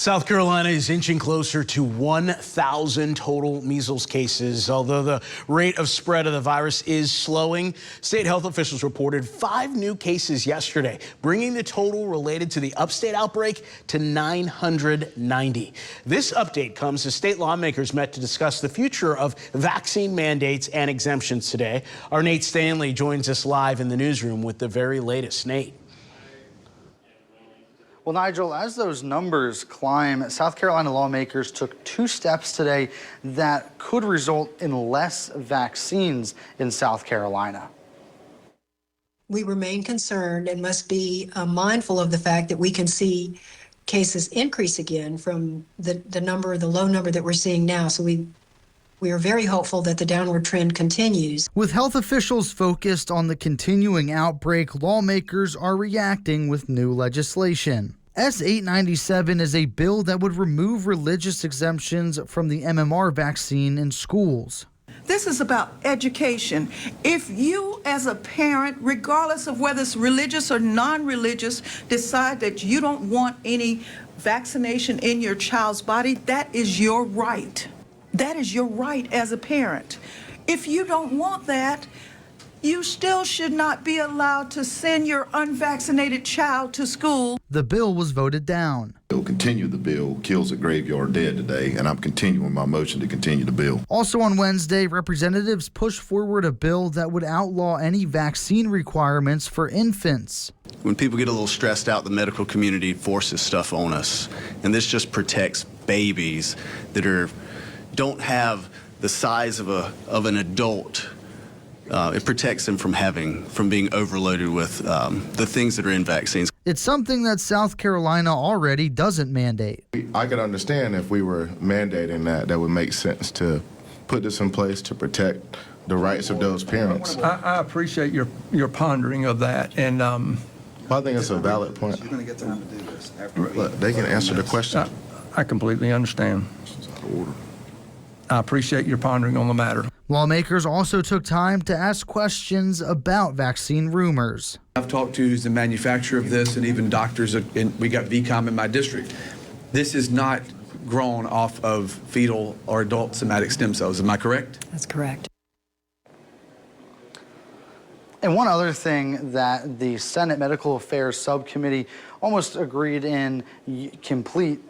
South Carolina is inching closer to 1,000 total measles cases. Although the rate of spread of the virus is slowing, state health officials reported 5 new cases yesterday, bringing the total related to the upstate outbreak to 990. This update comes as state lawmakers met to discuss the future of vaccine mandates and exemptions today. Our Nate Stanley joins us live in the newsroom with the very latest. Nate. Well, Nigel, as those numbers climb, South Carolina lawmakers took 2 steps today that could result in less vaccines in South Carolina. We remain concerned and must be mindful of the fact that we can see cases increase again from the low number that we're seeing now. So we are very hopeful that the downward trend continues. With health officials focused on the continuing outbreak, lawmakers are reacting with new legislation. S 897 is a bill that would remove religious exemptions from the MMR vaccine in schools. This is about education. If you as a parent, regardless of whether it's religious or non-religious, decide that you don't want any vaccination in your child's body, that is your right. That is your right as a parent. If you don't want that, you still should not be allowed to send your unvaccinated child to school. The bill was voted down. It'll continue the bill, kills at graveyard dead today, and I'm continuing my motion to continue the bill. Also on Wednesday, representatives pushed forward a bill that would outlaw any vaccine requirements for infants. When people get a little stressed out, the medical community forces stuff on us, and this just protects babies that don't have the size of an adult. It protects them from being overloaded with the things that are in vaccines. It's something that South Carolina already doesn't mandate. I could understand if we were mandating that would make sense to put this in place to protect the rights of those parents. I appreciate your pondering of that, and I think it's a valid point. You're going to get time to do this. Look, they can answer the question. I completely understand. I appreciate your pondering on the matter. Lawmakers also took time to ask questions about vaccine rumors. I've talked to the manufacturer of this and even doctors, and we got VCOM in my district. This is not grown off of fetal or adult somatic stem cells. Am I correct? That's correct. And one other thing that the Senate Medical Affairs Subcommittee almost agreed in complete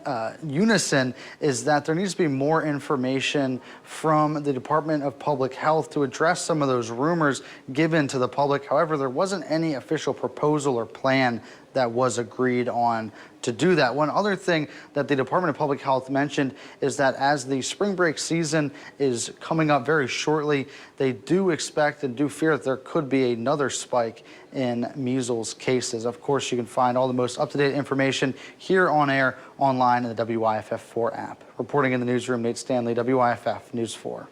unison is that there needs to be more information from the Department of Public Health to address some of those rumors given to the public. However, there wasn't any official proposal or plan that was agreed on to do that. One other thing that the Department of Public Health mentioned is that as the spring break season is coming up very shortly, they do expect and do fear that there could be another spike in measles cases. Of course, you can find all the most up-to-date information here on air, online, in the WYFF4 app. Reporting in the newsroom, Nate Stanley, WYFF News 4.